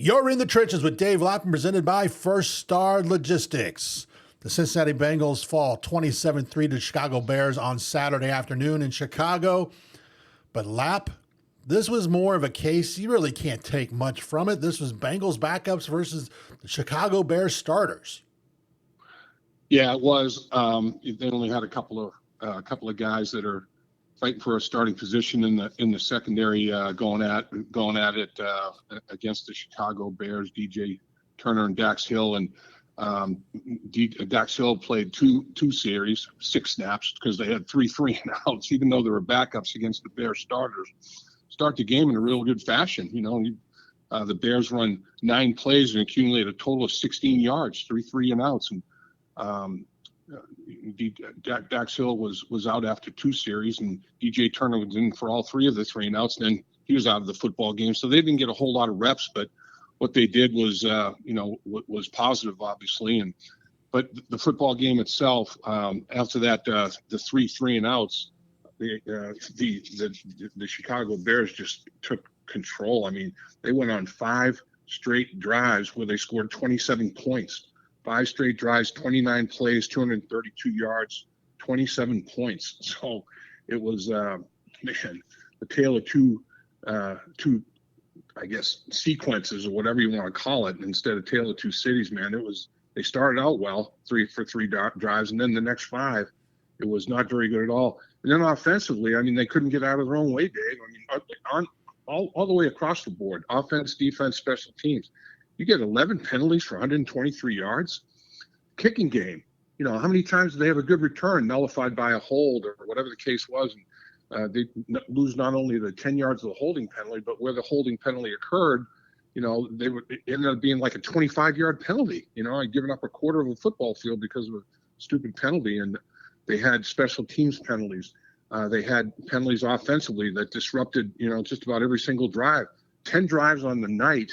You're in the trenches with Dave Lapham, presented by First Star Logistics. The Cincinnati Bengals fall 27-3 to the Chicago Bears on Saturday afternoon in Chicago. But Lap, this was more of a case. You really can't take much from it. This was Bengals backups versus the Chicago Bears starters. Yeah, it was. They only had a couple of guys that are fighting for a starting position in the secondary, going at it against the Chicago Bears. DJ Turner and Dax Hill, and Dax Hill played two series, 6 snaps, because they had 3 3-and-outs, even though they were backups against the Bears starters. Start the game in a real good fashion. The Bears run 9 plays and accumulate a total of 16 yards, 3 3-and-outs, and Dax Hill was out after 2 series, and DJ Turner was in for all 3 of the 3-and-outs. Then he was out of the football game, so they didn't get a whole lot of reps. But what they did was, was positive, obviously. But the football game itself, after that, the 3 3-and-outs, the Chicago Bears just took control. I mean, they went on 5 straight drives where they scored 27 points. 5 straight drives, 29 plays, 232 yards, 27 points. So it was, the tale of two, I guess, sequences or whatever you want to call it, instead of tale of 2 cities, man. They started out well, 3 for 3 drives, and then the next 5, it was not very good at all. And then offensively, I mean, they couldn't get out of their own way, Dave. I mean, all the way across the board, offense, defense, special teams. You get 11 penalties for 123 yards. Kicking game, how many times do they have a good return nullified by a hold or whatever the case was? And they lose not only the 10 yards of the holding penalty, but where the it ended up being like a 25-yard penalty. I'd given up a quarter of a football field because of a stupid penalty. And they had special teams penalties. They had penalties offensively that disrupted, just about every single drive. 10 drives on the night.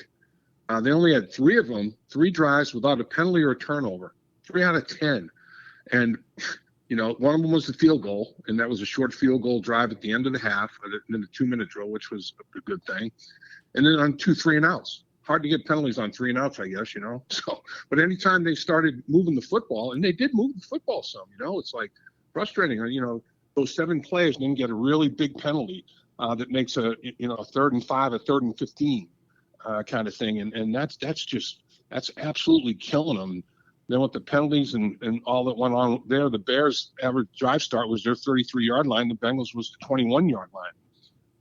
They only had 3 of them, 3 drives without a penalty or a turnover, 3 out of 10. And, one of them was the field goal, and that was a short field goal drive at the end of the half, in the 2-minute drill, which was a good thing. And then on 2 3-and-outs. Hard to get penalties on 3-and-outs, I guess, So, but anytime they started moving the football, and they did move the football some, it's like frustrating. Those 7 players didn't get a really big penalty that makes a 3rd and 5, a 3rd and 15. Kind of thing, and that's absolutely killing them. Then with the penalties and all that went on there, the Bears' average drive start was their 33-yard line. The Bengals was the 21-yard line.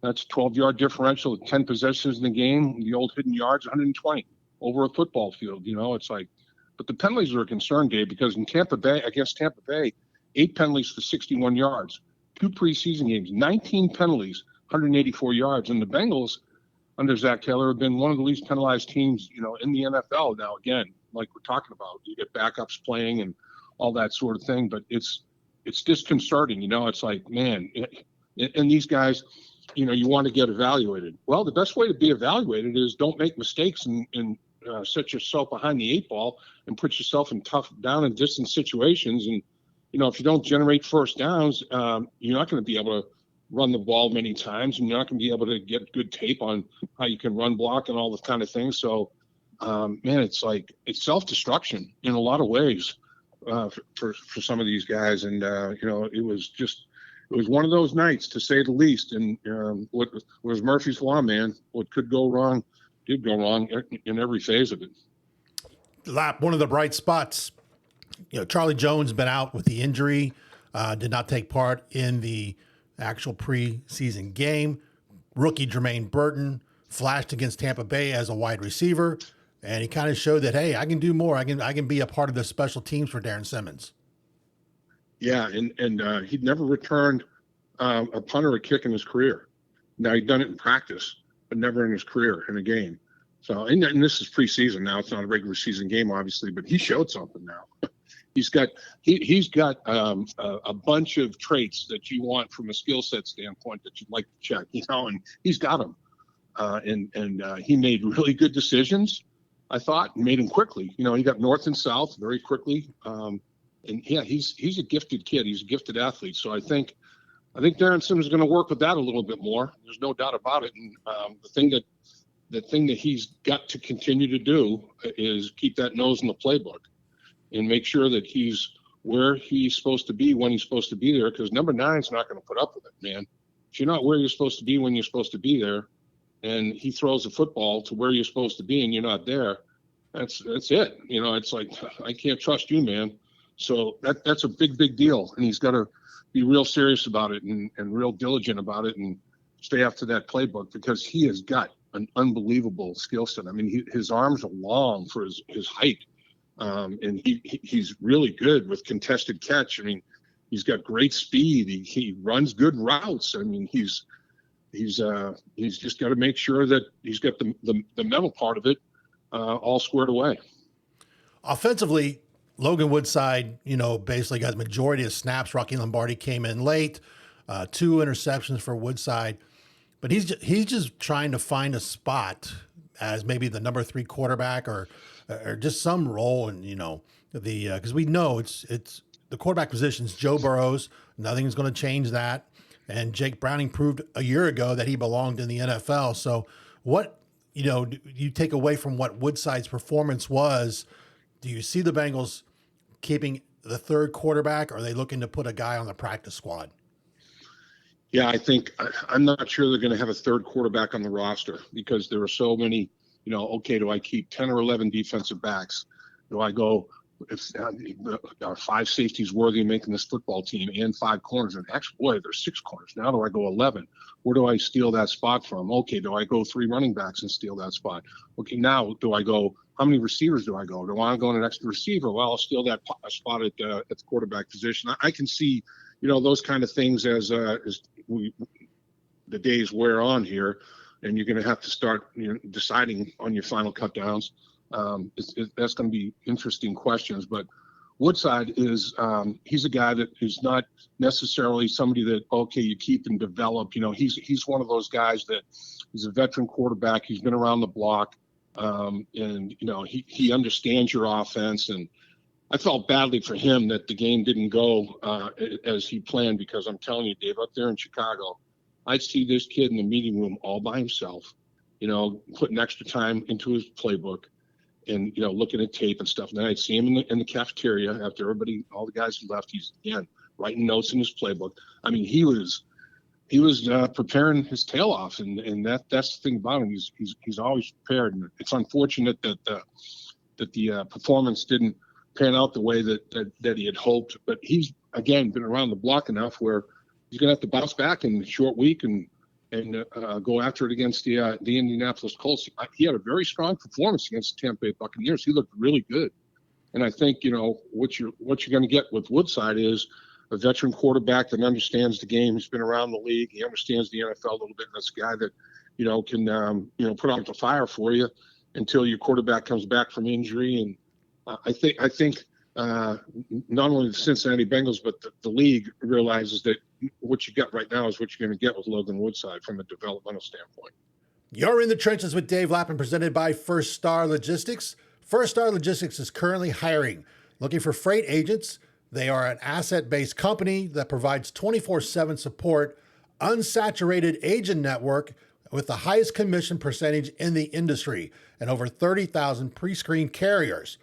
That's a 12-yard differential, 10 possessions in the game. The old hidden yards, 120 over a football field. It's like, but the penalties are a concern, Dave, because against Tampa Bay, 8 penalties for 61 yards, 2 preseason games, 19 penalties, 184 yards, and the Bengals under Zach Taylor have been one of the least penalized teams, in the NFL. Now, again, like we're talking about, you get backups playing and all that sort of thing, but it's disconcerting. It's like, man, and these guys, you want to get evaluated. Well, the best way to be evaluated is don't make mistakes and set yourself behind the 8 ball and put yourself in tough down and distance situations. And, if you don't generate first downs, you're not going to be able to run the ball many times, and you're not going to be able to get good tape on how you can run block and all this kind of things. So, man, it's self-destruction in a lot of ways for some of these guys. And, it was one of those nights, to say the least. And what was Murphy's Law, man, what could go wrong did go wrong in every phase of it. Lap, one of the bright spots, Charlie Jones been out with the injury, did not take part in the actual preseason game. Rookie Jermaine Burton flashed against Tampa Bay as a wide receiver, and he kind of showed that, hey, I can do more. I can be a part of the special teams for Darren Simmons. Yeah, and he'd never returned a punt or a kick in his career. Now, he'd done it in practice, but never in his career in a game. So, and this is preseason now. It's not a regular season game, obviously, but he showed something now. He's got a bunch of traits that you want from a skill set standpoint that you'd like to check, and he's got them. And he made really good decisions, I thought, and made them quickly. He got north and south very quickly. And yeah, he's a gifted kid. He's a gifted athlete. So I think Darren Simmons is going to work with that a little bit more. There's no doubt about it. And the thing that the thing that he's got to continue to do is keep that nose in the playbook and make sure that he's where he's supposed to be when he's supposed to be there, because number 9's not going to put up with it, man. If you're not where you're supposed to be when you're supposed to be there, and he throws the football to where you're supposed to be and you're not there, that's it. You know, it's like, I can't trust you, man. So that's a big deal, and he's got to be real serious about it and real diligent about it and stay after that playbook, because he has got an unbelievable skill set. I mean, his arms are long for his height. And he's really good with contested catch. I mean, he's got great speed. He runs good routes. I mean, he's just got to make sure that he's got the mental part of it all squared away. Offensively, Logan Woodside, basically got the majority of snaps. Rocky Lombardi came in late, 2 interceptions for Woodside, but he's just trying to find a spot as maybe the number 3 quarterback or just some role in, because we know it's the quarterback position's Joe Burrow's. Nothing's going to change that. And Jake Browning proved a year ago that he belonged in the NFL. So what, do you take away from what Woodside's performance was? Do you see the Bengals keeping the 3rd quarterback, or are they looking to put a guy on the practice squad? Yeah, I'm not sure they're going to have a 3rd quarterback on the roster, because there are so many. Okay, do I keep 10 or 11 defensive backs? Do I go, if are 5 safeties worthy of making this football team, and 5 corners? And actually, boy, there's 6 corners. Now do I go 11? Where do I steal that spot from? Okay, do I go 3 running backs and steal that spot? Okay, now do I go, how many receivers do I go? Do I want to go in an extra receiver? Well, I'll steal that spot at the quarterback position. I can see, those kind of things as the days wear on here. And you're going to have to start deciding on your final cut downs. That's going to be interesting questions. But Woodside is he's a guy that is not necessarily somebody that, okay, you keep and develop. He's one of those guys that he's a veteran quarterback. He's been around the block, and he understands your offense. And I felt badly for him that the game didn't go as he planned, because I'm telling you, Dave, up there in Chicago, I'd see this kid in the meeting room all by himself, putting extra time into his playbook and, looking at tape and stuff. And then I'd see him in the cafeteria after all the guys had left. He's, again, writing notes in his playbook. I mean, he was preparing his tail off. And that's the thing about him. He's always prepared. And it's unfortunate that the performance didn't pan out the way that he had hoped. But he's, again, been around the block enough where he's going to have to bounce back in a short week and go after it against the Indianapolis Colts. He had a very strong performance against the Tampa Bay Buccaneers. He looked really good. And I think, what you're going to get with Woodside is a veteran quarterback that understands the game. He's been around the league. He understands the NFL a little bit. And that's a guy that, can, put out the fire for you until your quarterback comes back from injury. And I think not only the Cincinnati Bengals, but the league realizes that what you got right now is what you're going to get with Logan Woodside from a developmental standpoint. You're in the trenches with Dave Lapham, presented by First Star Logistics. First Star Logistics is currently hiring, looking for freight agents. They are an asset-based company that provides 24/7 support, unsaturated agent network with the highest commission percentage in the industry, and over 30,000 pre-screened carriers.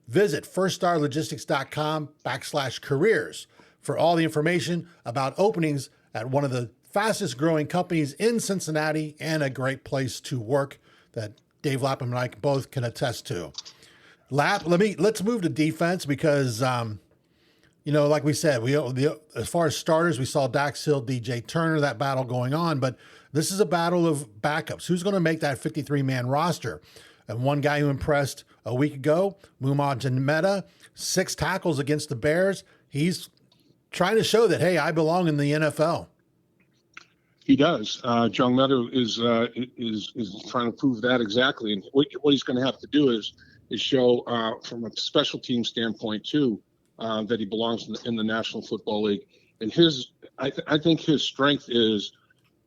Visit firststarlogistics.com/careers for all the information about openings at one of the fastest growing companies in Cincinnati and a great place to work that Dave Lapham and I both can attest to. Let's move to defense, because, like we said, as far as starters, we saw Dax Hill, DJ Turner, that battle going on, but this is a battle of backups. Who's going to make that 53-man roster? And one guy who impressed a week ago, Muma Janmeta, 6 tackles against the Bears. He's trying to show that, hey, I belong in the NFL. He does. John Meadow is trying to prove that exactly. And what he's going to have to do is show from a special team standpoint too that he belongs in the National Football League. And I think his strength is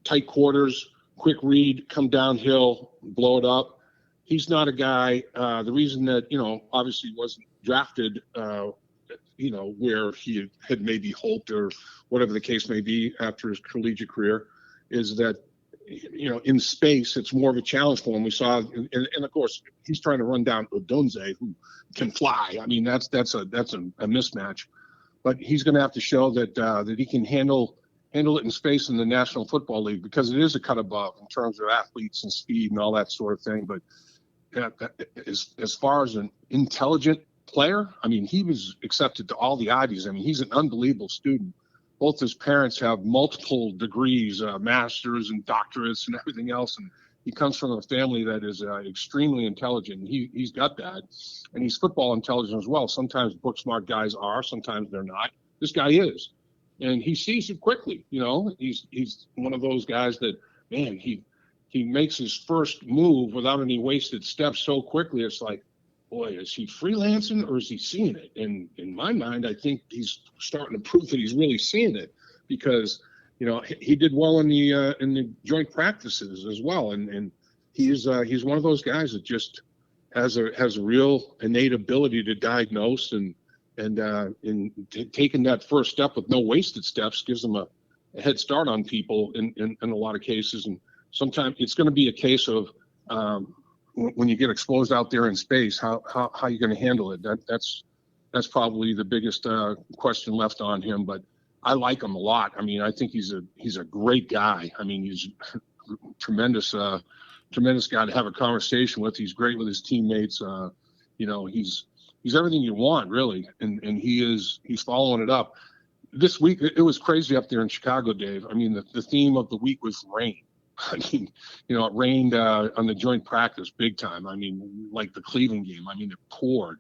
tight quarters, quick read, come downhill, blow it up. He's not a guy. The reason that obviously wasn't drafted, where he had maybe hoped, or whatever the case may be after his collegiate career, is that in space, it's more of a challenge for him. We saw, and of course, he's trying to run down Odunze, who can fly. I mean, that's a mismatch. But he's going to have to show that he can handle it in space in the National Football League, because it is a cut above in terms of athletes and speed and all that sort of thing. But as far as an intelligent player, I mean, he was accepted to all the Ivies. I mean, he's an unbelievable student. Both his parents have multiple degrees, masters and doctorates and everything else. And he comes from a family that is extremely intelligent. He's got that. And he's football intelligent as well. Sometimes book smart guys are, sometimes they're not. This guy is. And he sees it quickly. He's one of those guys that, man, he makes his first move without any wasted steps so quickly. It's like, boy, is he freelancing or is he seeing it? And in my mind, I think he's starting to prove that he's really seeing it, because, he did well in the joint practices as well. And he's one of those guys that just has a real innate ability to diagnose, and taking that first step with no wasted steps gives him a head start on people in a lot of cases. And sometimes it's going to be a case of, when you get exposed out there in space, how you're going to handle it. That's probably the biggest question left on him. But I like him a lot. I mean, I think he's a great guy. I mean, he's a tremendous guy to have a conversation with. He's great with his teammates. He's everything you want, really, and he's following it up. This week it was crazy up there in Chicago, Dave. I mean, the theme of the week was rain. I mean, it rained on the joint practice big time. I mean, like the Cleveland game. I mean, it poured.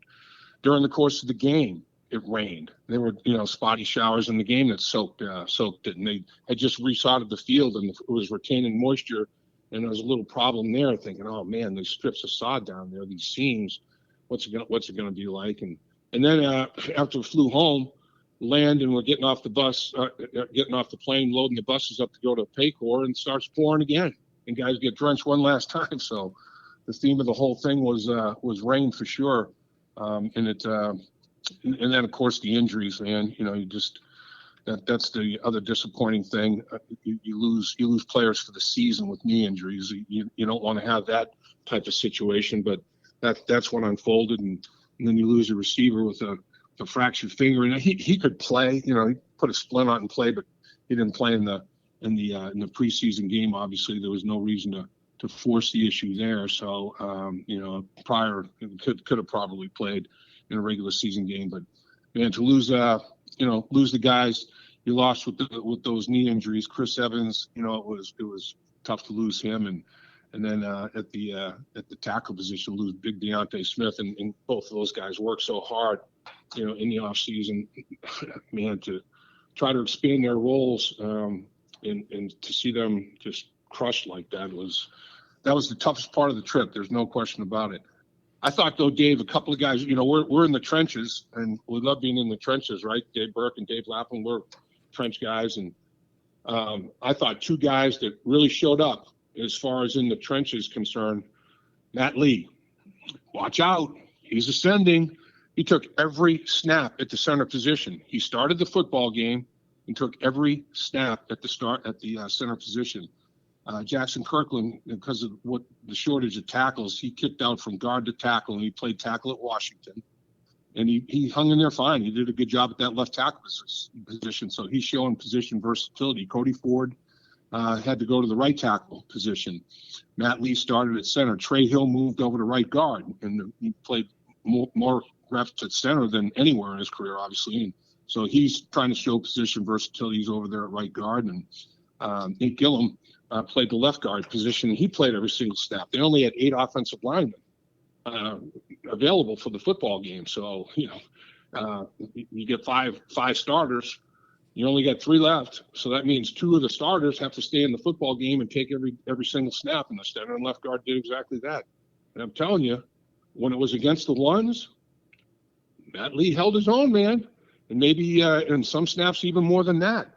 During the course of the game, it rained. There were, spotty showers in the game that soaked it. And they had just resodded the field, and it was retaining moisture. And there was a little problem there, thinking, oh, man, these strips of sod down there, these seams, what's it going to be like? And then after we flew home, land, and we're getting off the plane, loading the buses up to go to Paycor, and starts pouring again, and guys get drenched one last time. So the theme of the whole thing was rain for sure. And then of course the injuries, man. That's the other disappointing thing. You lose players for the season with knee injuries. You don't want to have that type of situation, but that's what unfolded, and then you lose a receiver with a fractured finger, and he could play. He put a splint on and play, but he didn't play in the preseason game. Obviously, there was no reason to force the issue there. So Pryor could have probably played in a regular season game, but man, to lose the guys you lost with those knee injuries, Chris Evans, it was tough to lose him, and then at the tackle position, lose big Deontay Smith, and both of those guys worked so hard, in the offseason, man, to try to expand their roles, and to see them just crushed like that was the toughest part of the trip. There's no question about it. I thought, though, Dave, a couple of guys, we're in the trenches, and we love being in the trenches, right? Dave Berk and Dave Lapham, we're trench guys, and I thought two guys that really showed up as far as in the trenches concerned. Matt Lee, watch out, he's ascending. He took every snap at the center position. He started the football game and took every snap at the center position. Jackson Kirkland, because of what the shortage of tackles, he kicked out from guard to tackle, and he played tackle at Washington. And he hung in there fine. He did a good job at that left tackle position. So he's showing position versatility. Cody Ford had to go to the right tackle position. Matt Lee started at center. Trey Hill moved over to right guard, and he played more reps at center than anywhere in his career, obviously. And so he's trying to show position versatility. He's over there at right guard. And Nate Gillum played the left guard position. He played every single snap. They only had 8 offensive linemen available for the football game. So, you get five starters. You only got 3 left. So that means 2 of the starters have to stay in the football game and take every single snap. And the center and left guard did exactly that. And I'm telling you, when it was against the ones, Matt Lee held his own, man. And maybe in some snaps even more than that.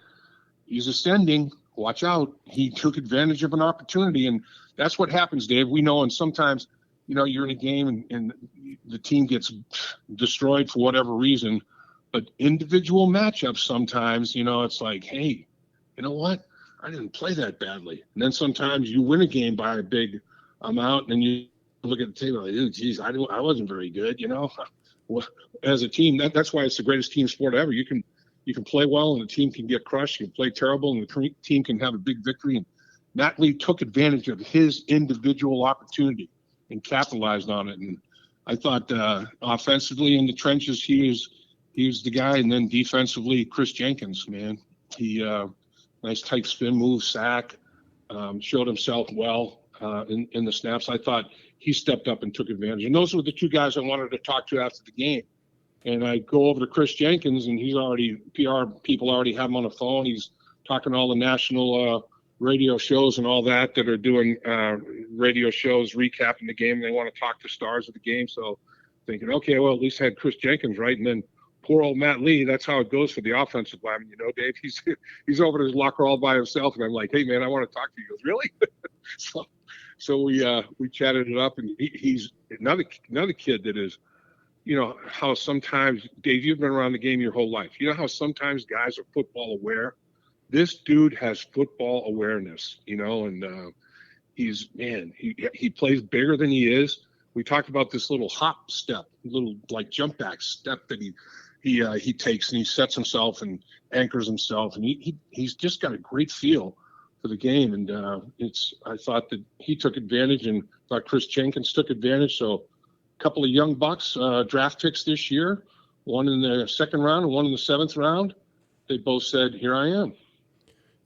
He's ascending. Watch out. He took advantage of an opportunity. And that's what happens, Dave. We know, and sometimes, you're in a game and the team gets destroyed for whatever reason. But individual matchups sometimes, it's like, hey, you know what? I didn't play that badly. And then sometimes you win a game by a big amount, and you look at the table like, oh, geez, I wasn't very good, you know. Well, as a team, that's why it's the greatest team sport ever. You can play well, and the team can get crushed. You can play terrible, and the team can have a big victory. And Matt Lee took advantage of his individual opportunity and capitalized on it. And I thought offensively in the trenches, he was the guy. And then defensively, Chris Jenkins, man, he nice tight spin move, sack, showed himself well in the snaps. I thought he stepped up and took advantage. And those were the two guys I wanted to talk to after the game. And I go over to Chris Jenkins, and he's already, PR people already have him on the phone. He's talking to all the national radio shows and all that are doing radio shows recapping the game. They want to talk to stars of the game. So thinking, okay, well, at least I had Chris Jenkins, right? And then poor old Matt Lee, that's how it goes for the offensive lineman. You know, Dave, he's over to his locker all by himself. And I'm like, hey, man, I want to talk to you. He goes, really? So we chatted it up, and he's another kid that is, you know, how sometimes, Dave, you've been around the game your whole life. You know how sometimes guys are football aware? This dude has football awareness, you know, and he plays bigger than he is. We talked about this little hop step, little like jump back step that he takes, and he sets himself and anchors himself, and he's just got a great feel for the game. And I thought that he took advantage, and thought Chris Jenkins took advantage. So a couple of young bucks, draft picks this year, one in the second round and one in the seventh round. They both said, here I am.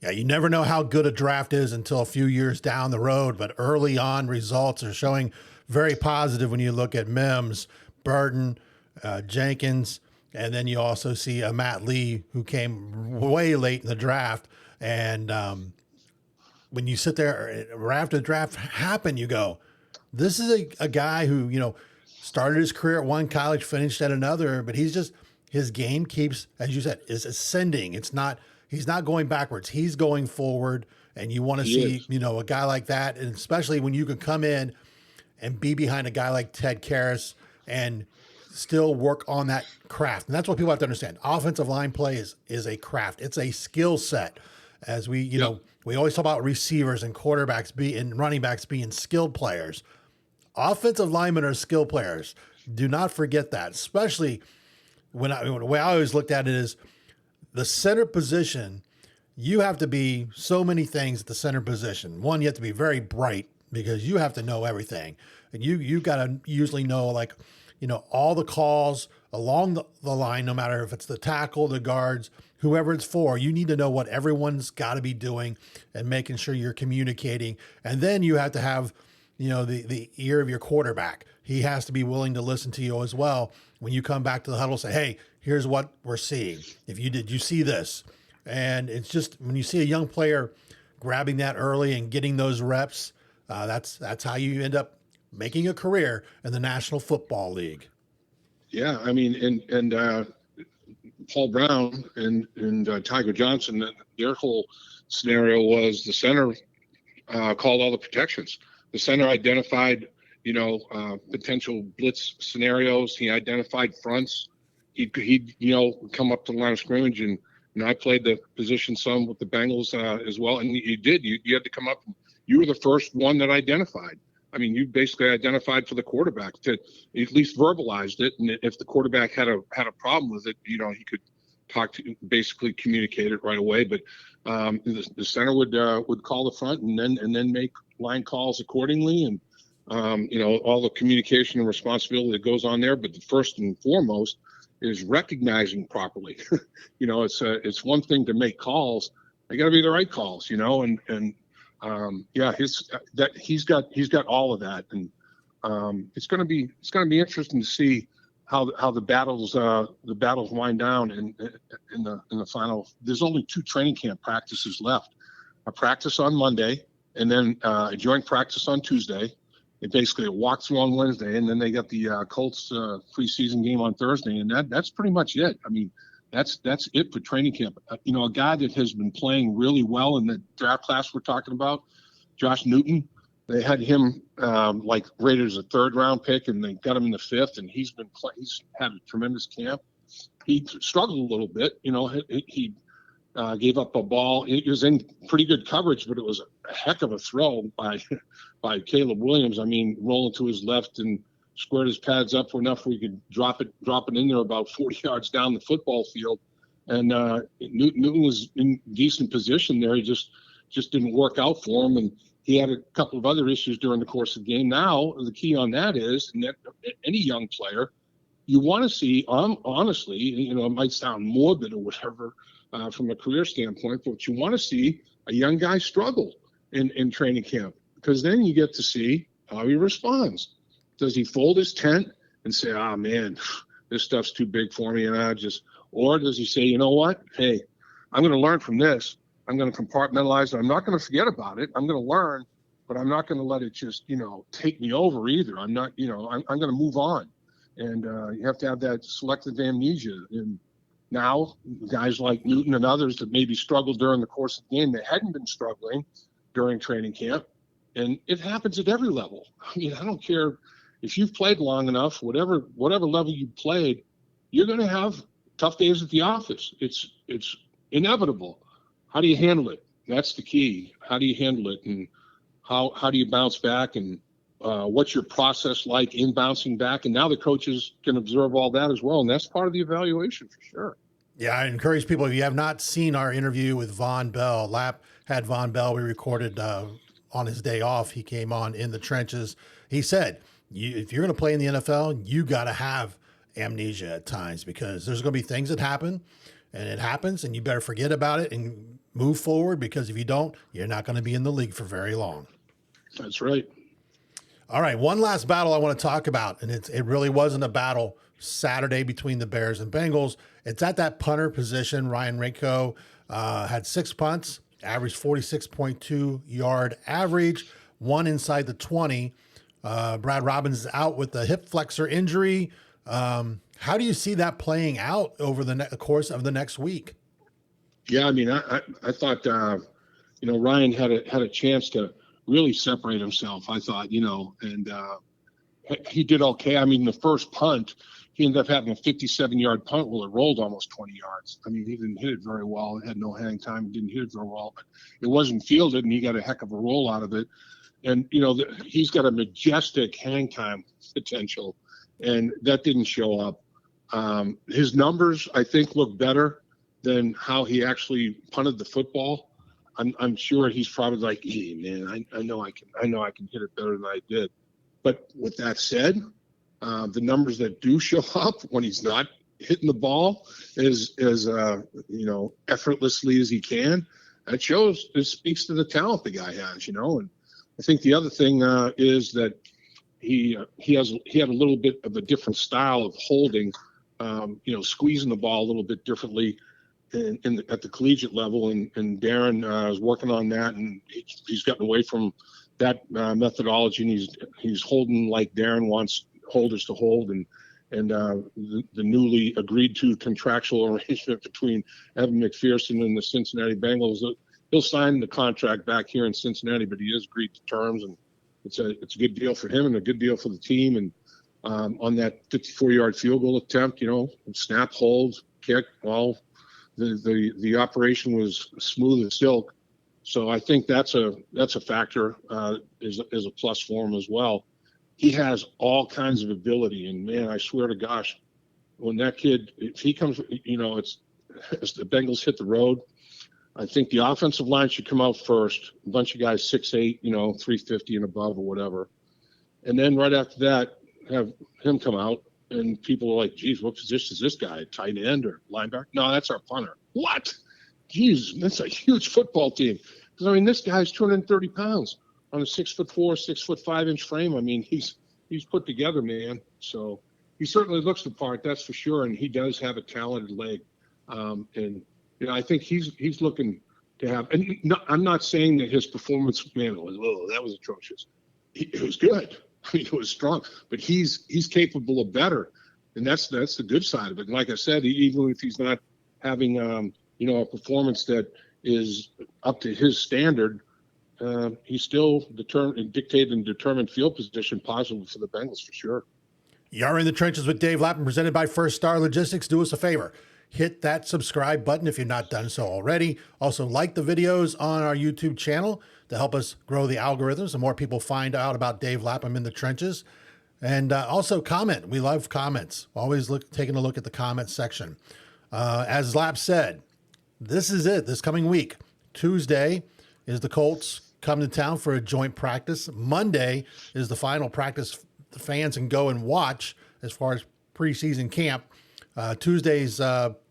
Yeah, you never know how good a draft is until a few years down the road, but early on results are showing very positive when you look at Mims, Burton, Jenkins, and then you also see Matt Lee, who came way late in the draft. And when you sit there right after the draft happened, you go, this is a guy who, you know, started his career at one college, finished at another, but his game keeps, as you said, is ascending. He's not going backwards. He's going forward. And you want to see, you know, a guy like that. And especially when you can come in and be behind a guy like Ted Karras and still work on that craft. And that's what people have to understand. Offensive line play is a craft. It's a skill set. As we, you know, we always talk about receivers and quarterbacks and running backs being skilled players. Offensive linemen are skill players. Do not forget that, especially the way I always looked at it is the center position. You have to be so many things at the center position. One, you have to be very bright because you have to know everything. And you got to usually know, like, you know, all the calls along the line, no matter if it's the tackle, the guards, whoever it's for. You need to know what everyone's got to be doing and making sure you're communicating. And then you have to have, you know, the ear of your quarterback. He has to be willing to listen to you as well. When you come back to the huddle, say, hey, here's what we're seeing. Did you see this? And it's just, when you see a young player grabbing that early and getting those reps, that's how you end up making a career in the National Football League. Yeah, I mean, and Paul Brown and Tiger Johnson, their whole scenario was the center called all the protections. The center identified, you know, potential blitz scenarios. He identified fronts. He'd you know, come up to the line of scrimmage, and I played the position some with the Bengals as well. And you did. You had to come up. You were the first one that identified. I mean, you basically identified for the quarterback to at least verbalized it. And if the quarterback had a problem with it, you know, he could basically communicate it right away. But the center would call the front and then make line calls accordingly. And you know, all the communication and responsibility that goes on there. But the first and foremost is recognizing properly. You know, it's one thing to make calls. They got to be the right calls, you know, and yeah, he's got all of that. And it's going to be interesting to see how the battles wind down in the final. There's only 2 training camp practices left, a practice on Monday and then a joint practice on Tuesday. It basically a walkthrough on Wednesday, and then they got the Colts preseason game on Thursday, and that's pretty much it. I mean, that's it for training camp. You know, a guy that has been playing really well in the draft class we're talking about, Josh Newton. They had him like rated as a 3rd round pick, and they got him in the 5th, and he's had a tremendous camp. He struggled a little bit, you know. He gave up a ball. It was in pretty good coverage, but it was a heck of a throw by Caleb Williams. I mean, rolling to his left and squared his pads up enough where he could drop it in there about 40 yards down the football field. And Newton was in decent position there. He just didn't work out for him. And he had a couple of other issues during the course of the game. Now, the key on that is, and that any young player, you want to see, honestly, you know, it might sound morbid or whatever from a career standpoint, but you want to see a young guy struggle in training camp, because then you get to see how he responds. Does he fold his tent and say, "Oh man, this stuff's too big for me," or does he say, "You know what? Hey, I'm going to learn from this. I'm going to compartmentalize it. I'm not going to forget about it. I'm going to learn, but I'm not going to let it just, you know, take me over either. I'm not, you know, I'm going to move on." And you have to have that selective amnesia. And now guys like Newton and others that maybe struggled during the course of the game, they hadn't been struggling during training camp. And it happens at every level. I mean, I don't care if you've played long enough, whatever level you played, you're going to have tough days at the office. It's inevitable. How do you handle it? That's the key. How do you handle it? And how do you bounce back? And what's your process like in bouncing back? And now the coaches can observe all that as well. And that's part of the evaluation for sure. Yeah, I encourage people, if you have not seen our interview with Von Bell, Lap had Von Bell, we recorded on his day off. He came on In the Trenches. He said, if you're going to play in the NFL, you got to have amnesia at times, because there's going to be things that happen, and it happens, and you better forget about it and move forward, because if you don't, you're not going to be in the league for very long. That's right. All right, one last battle I want to talk about, and it really wasn't a battle Saturday between the Bears and Bengals. It's at that punter position. Ryan Rako had 6 punts, averaged 46.2 yard average, one inside the 20. Brad Robbins is out with the hip flexor injury. How do you see that playing out over the course of the next week? Yeah, I mean, I thought, you know, Ryan had a chance to really separate himself, I thought, you know, and he did okay. I mean, the first punt, he ended up having a 57-yard punt. Well, it rolled almost 20 yards. I mean, he didn't hit it very well. It had no hang time. Didn't hit it very well. But it wasn't fielded, and he got a heck of a roll out of it. And, you know, he's got a majestic hang time potential, and that didn't show up. His numbers, I think, look better than how he actually punted the football. I'm sure he's probably like, "Hey, man, I know I can hit it better than I did." But with that said, the numbers that do show up when he's not hitting the ball as you know, effortlessly as he can, it speaks to the talent the guy has, you know. And I think the other thing is that he had a little bit of a different style of holding, you know, squeezing the ball a little bit differently at the collegiate level, and Darren is working on that, and he's gotten away from that methodology, and he's holding like Darren wants holders to hold, and the newly agreed to contractual arrangement between Evan McPherson and the Cincinnati Bengals. He'll sign the contract back here in Cincinnati, but he has agreed to terms, and it's a good deal for him and a good deal for the team. And on that 54-yard field goal attempt, you know, snap, hold, kick, well, the operation was smooth as silk. So I think that's a factor, is a plus for him as well. He has all kinds of ability, and man, I swear to gosh, when that kid, if he comes, you know, as the Bengals hit the road, I think the offensive line should come out first. A bunch of guys 6'8", you know, 350 and above or whatever, and then right after that, have him come out. And people are like, "Geez, what position is this guy? Tight end or linebacker?" No, that's our punter. What? Geez, that's a huge football team. Because I mean, this guy's 230 pounds on a 6'4", 6'5" frame. I mean, he's put together, man. So he certainly looks the part, that's for sure. And he does have a talented leg. And you know, I think he's looking to have. And no, I'm not saying that his performance, man, that was atrocious. It was good. I mean, it was strong, but he's capable of better, and that's the good side of it. And like I said, even if he's not having you know, a performance that is up to his standard, he's still dictated and determined field position positive for the Bengals for sure. You're in the trenches with Dave Lapham, presented by First Star Logistics. Do us a favor. hit that subscribe button if you're not done so already. Also, like the videos on our YouTube channel to help us grow the algorithms and more people find out about Dave Lapham in the trenches. And also comment. We love comments. Always taking a look at the comment section. As Lap said, this is it. This coming week, Tuesday is the Colts come to town for a joint practice. Monday is the final practice the fans can go and watch as far as preseason camp. Tuesday's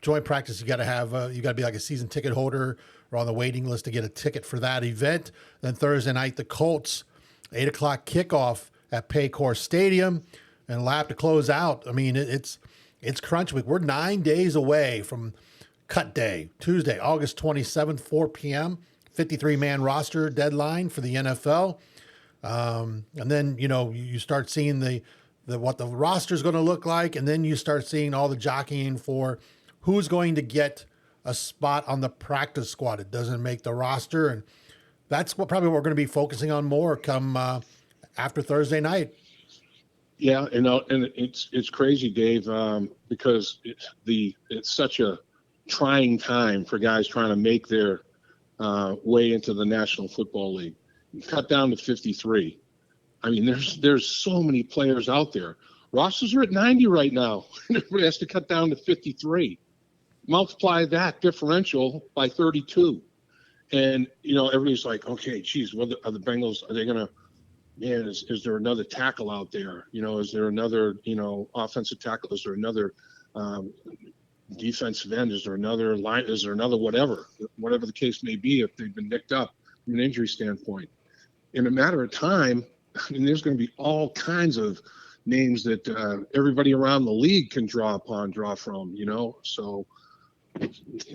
joint practice, you got to be like a season ticket holder or on the waiting list to get a ticket for that event. Then Thursday night, the Colts, 8 o'clock kickoff at Paycor Stadium, and Lap to close out. I mean, it's crunch week. We're 9 days away from cut day, Tuesday, August 27th, 4 p.m., 53-man roster deadline for the NFL. And then, you start seeing what the roster is going to look like, and then you start seeing all the jockeying for who's going to get a spot on the practice squad. It doesn't make the roster, and that's probably what we're going to be focusing on more come after Thursday night. Yeah, and it's crazy, Dave, because it's such a trying time for guys trying to make their way into the National Football League. You cut down to 53. I mean, there's so many players out there. Rosters are at 90 right now. Everybody has to cut down to 53. Multiply that differential by 32. And, everybody's like, okay, geez, are the Bengals, are they going to, man, is there another tackle out there? Is there another, offensive tackle? Is there another defensive end? Is there another line? Is there another whatever the case may be if they've been nicked up from an injury standpoint? In a matter of time, there's going to be all kinds of names that everybody around the league can draw from, So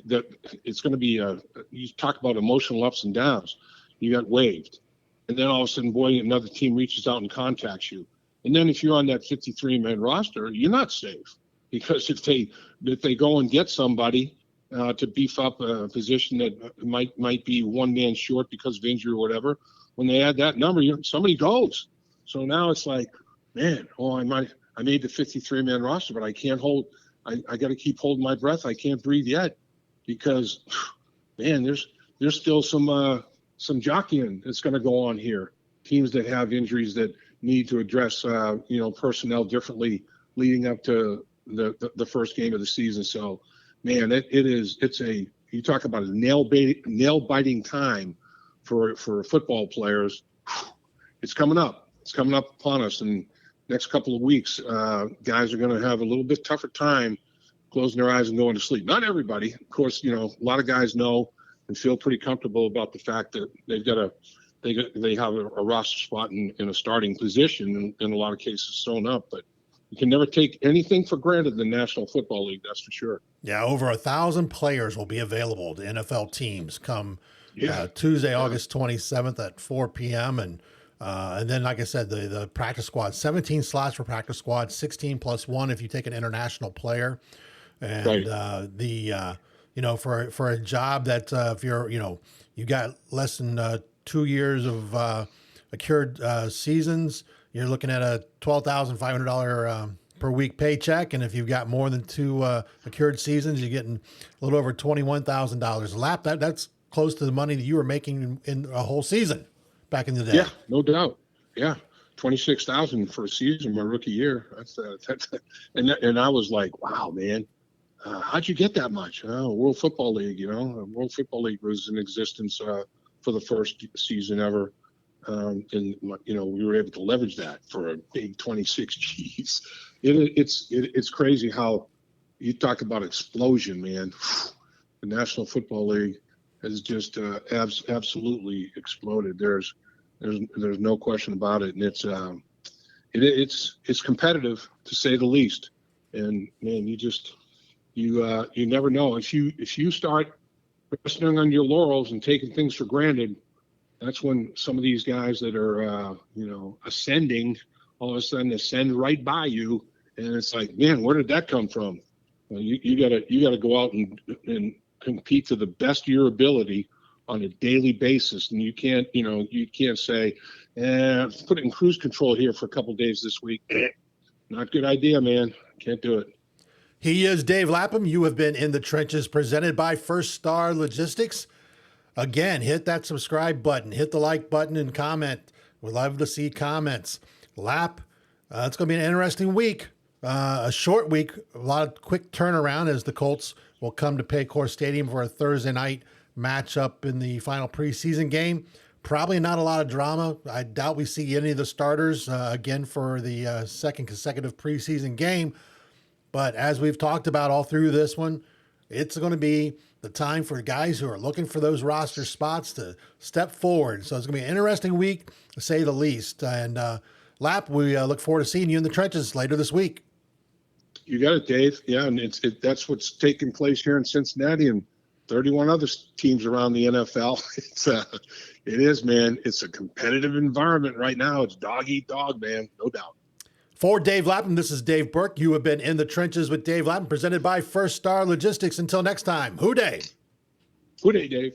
that it's going to be you talk about emotional ups and downs. You got waived. And then all of a sudden, boy, another team reaches out and contacts you. And then if you're on that 53-man roster, you're not safe. Because if they go and get somebody to beef up a position that might be one man short because of injury or whatever, when they add that number, somebody goes. So now it's like, man, I made the 53-man roster, but I can't hold. I got to keep holding my breath. I can't breathe yet because, man, there's still some jockeying that's going to go on here. Teams that have injuries that need to address personnel differently leading up to the first game of the season. So, man, you talk about a nail biting time for football players. It's coming up. It's coming up upon us in the next couple of weeks. Guys are going to have a little bit tougher time closing their eyes and going to sleep. Not everybody, of course. A lot of guys know and feel pretty comfortable about the fact that they have a roster spot in a starting position in a lot of cases thrown up, but you can never take anything for granted in the National Football League, that's for sure. Yeah, over 1,000 players will be available to NFL teams come Tuesday, August 27th at 4 p.m. And then, like I said, the practice squad, 17 slots for practice squad, 16 plus one if you take an international player. And for a job that if you got less than 2 years of accrued seasons, you're looking at a $12,500 per week paycheck. And if you've got more than 2 accrued seasons, you're getting a little over $21,000 a lap. That's close to the money that you were making in a whole season back in the day. Yeah, no doubt. Yeah, $26,000 for a season my rookie year. And I was like, wow, man, how'd you get that much? World Football League, World Football League was in existence for the first season ever. And we were able to leverage that for a big 26 G's. It's crazy how you talk about explosion, man. The National Football League has just absolutely exploded. There's no question about it, and it's competitive to say the least. And man, you never know if you start resting on your laurels and taking things for granted. That's when some of these guys that are, ascending, all of a sudden ascend right by you, and it's like, man, where did that come from? Well, you gotta go out and compete to the best of your ability on a daily basis, and you can't say, put it in cruise control here for a couple of days this week. Not a good idea, man. Can't do it. He is Dave Lapham. You have been in the trenches, presented by First Star Logistics. Again, hit that subscribe button, hit the like button, and comment. We'd love to see comments. Lap, it's going to be an interesting week, a short week, a lot of quick turnaround as the Colts will come to Paycor Stadium for a Thursday night matchup in the final preseason game. Probably not a lot of drama. I doubt we see any of the starters again for the second consecutive preseason game. But as we've talked about all through this one, it's going to be the time for guys who are looking for those roster spots to step forward. So it's going to be an interesting week, to say the least. And Lap, we look forward to seeing you in the trenches later this week. You got it, Dave. Yeah, and that's what's taking place here in Cincinnati and 31 other teams around the NFL. It is, man. It's a competitive environment right now. It's dog eat dog, man, no doubt. For Dave Lapham, this is Dave Berk. You have been in the trenches with Dave Lapham, presented by First Star Logistics. Until next time, hoo-day. Hoo-day, Dave.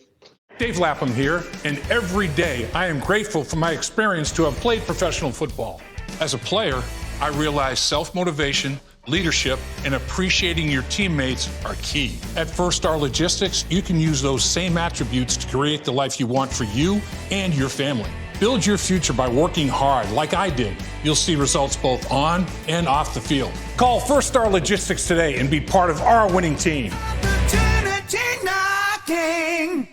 Dave Lapham here, and every day I am grateful for my experience to have played professional football. As a player, I realized self-motivation, leadership, and appreciating your teammates are key. At First Star Logistics, you can use those same attributes to create the life you want for you and your family. Build your future by working hard like I did. You'll see results both on and off the field. Call First Star Logistics today and be part of our winning team. Opportunity knocking.